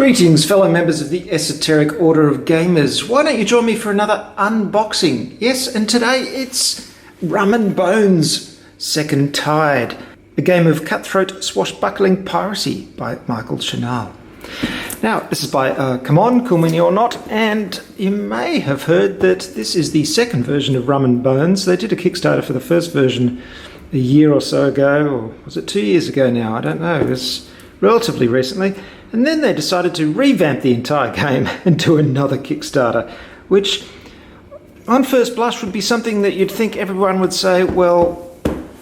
Greetings, fellow members of the Esoteric Order of Gamers. Why don't you join me for another unboxing? Yes, and today it's Rum and Bones, Second Tide, a game of cutthroat swashbuckling piracy by Michael Chanel. Now, this is by Come On, Cool Mini or Not, and you may have heard that this is the second version of Rum and Bones. They did a Kickstarter for the first version a year or so ago, or was it 2 years ago now? I don't know. It was relatively recently. And then they decided to revamp the entire game and do another Kickstarter, which on first blush would be something that you'd think everyone would say, well,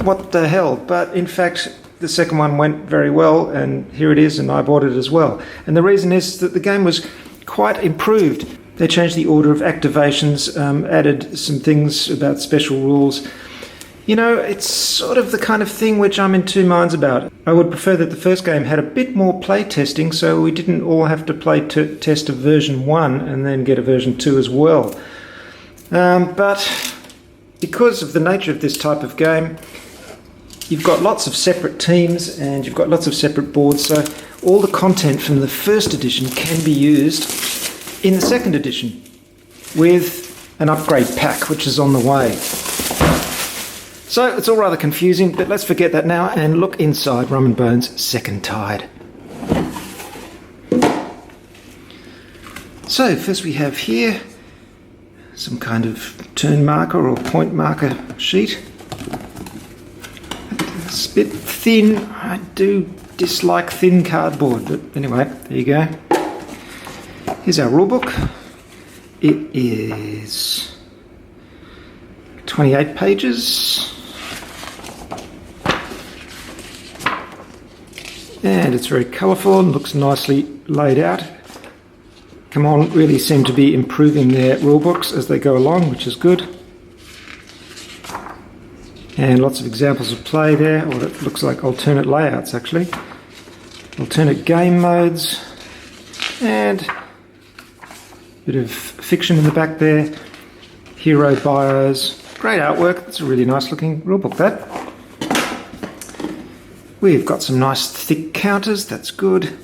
what the hell? But in fact, the second one went very well, and here it is, and I bought it as well. And the reason is that the game was quite improved. They changed the order of activations, added some things about special rules. You know, it's sort of the kind of thing which I'm in two minds about. I would prefer that the first game had a bit more play testing, so we didn't all have to play test a version 1 and then get a version 2 as well. But because of the nature of this type of game, you've got lots of separate teams and you've got lots of separate boards, so all the content from the first edition can be used in the second edition with an upgrade pack which is on the way. So it's all rather confusing, but let's forget that now and look inside Rum and Bones Second Tide. So first we have here some kind of turn marker or point marker sheet. It's a bit thin. I do dislike thin cardboard, but anyway, there you go. Here's our rulebook. It is 28 pages. And it's very colourful and looks nicely laid out. Come On really seem to be improving their rulebooks as they go along, which is good. And lots of examples of play there, or it looks like alternate layouts actually. Alternate game modes, and a bit of fiction in the back there. Hero bios, great artwork. That's a really nice looking rulebook, that. We've got some nice thick counters, that's good.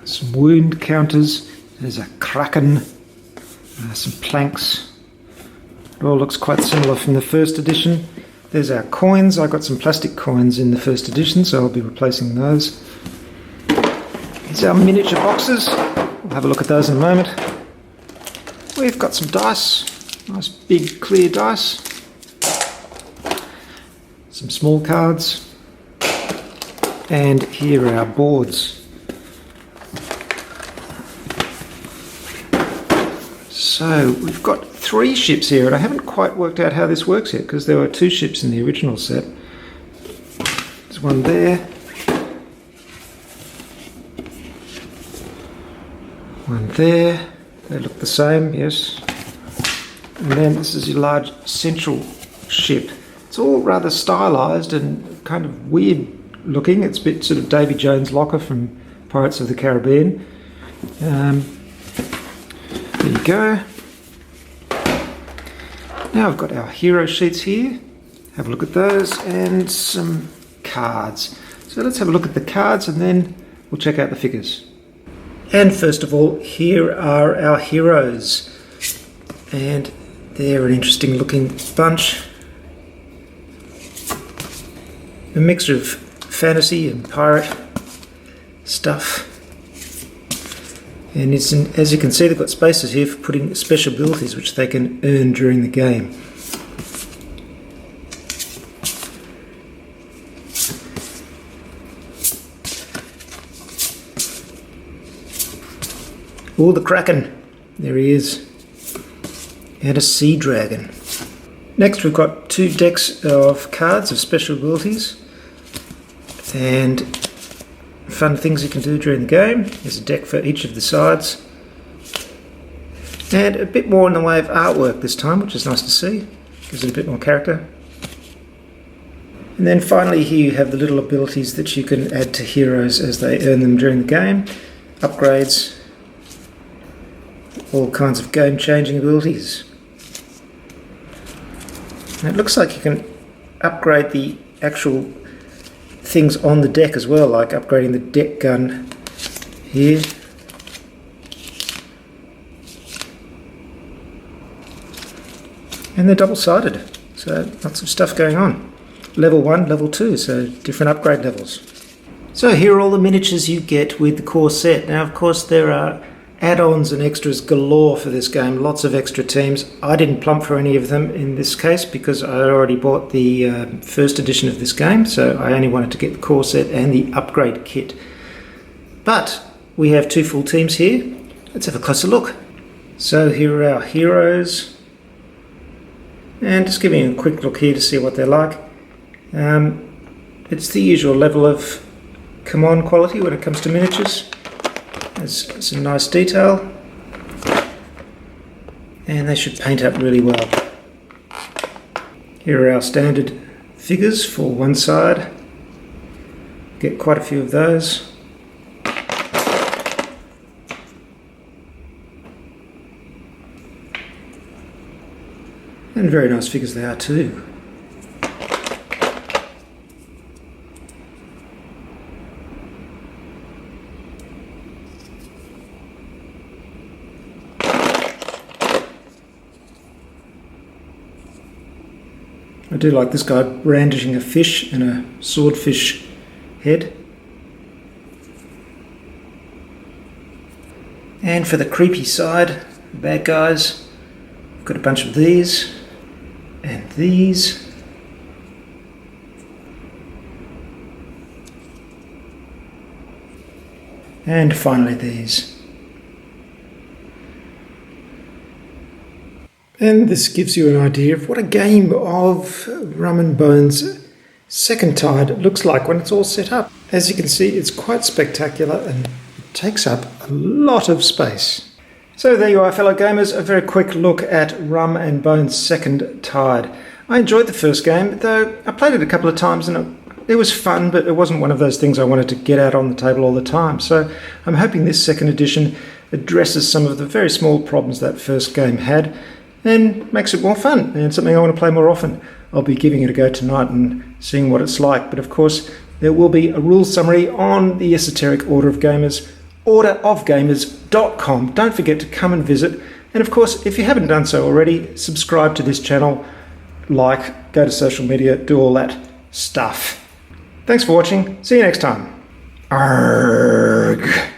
Some wound counters, there's a kraken, some planks. It all looks quite similar from the first edition. There's our coins. I got some plastic coins in the first edition, so I'll be replacing those. Here's our miniature boxes. We'll have a look at those in a moment. We've got some dice, nice big clear dice. Some small cards, and here are our boards. So we've got 3 ships here, and I haven't quite worked out how this works yet because there were 2 ships in the original set. There's one there, one there. They look the same, yes. And then this is your large central ship. It's all rather stylised and kind of weird looking. It's a bit sort of Davy Jones' locker from Pirates of the Caribbean. There you go. Now I've got our hero sheets here. Have a look at those and some cards. So let's have a look at the cards and then we'll check out the figures. And first of all, here are our heroes. And they're an interesting looking bunch. A mixture of fantasy and pirate stuff. And it's as you can see, they've got spaces here for putting special abilities which they can earn during the game. Oh, the Kraken. There he is. And a sea dragon. Next we've got 2 decks of cards of special abilities and fun things you can do during the game. There's a deck for each of the sides. And a bit more in the way of artwork this time, which is nice to see. Gives it a bit more character. And then finally here you have the little abilities that you can add to heroes as they earn them during the game. Upgrades. All kinds of game-changing abilities. And it looks like you can upgrade the actual things on the deck as well, like upgrading the deck gun here. And they're double-sided, so lots of stuff going on. Level 1, level 2, so different upgrade levels. So here are all the miniatures you get with the core set. Now, of course, there are add-ons and extras galore for this game, lots of extra teams. I didn't plump for any of them in this case because I already bought the first edition of this game, so I only wanted to get the core set and the upgrade kit. But we have 2 full teams here. Let's have a closer look. So here are our heroes. And just giving you a quick look here to see what they're like. It's the usual level of come on quality when it comes to miniatures. There's some nice detail. And they should paint up really well. Here are our standard figures for one side. Get quite a few of those. And very nice figures they are too. I do like this guy brandishing a fish and a swordfish head. And for the creepy side, the bad guys, I've got a bunch of these. And these. And finally these. And this gives you an idea of what a game of Rum and Bones Second Tide looks like when it's all set up. As you can see, it's quite spectacular and it takes up a lot of space. So there you are, fellow gamers, a very quick look at Rum and Bones Second Tide. I enjoyed the first game, though I played it a couple of times and it was fun, but it wasn't one of those things I wanted to get out on the table all the time. So I'm hoping this second edition addresses some of the very small problems that first game had and makes it more fun and something I want to play more often. I'll be giving it a go tonight and seeing what it's like. But of course, there will be a rule summary on the Esoteric Order of Gamers, orderofgamers.com. Don't forget to come and visit. And of course, if you haven't done so already, subscribe to this channel, like, go to social media, do all that stuff. Thanks for watching. See you next time. Arrgh.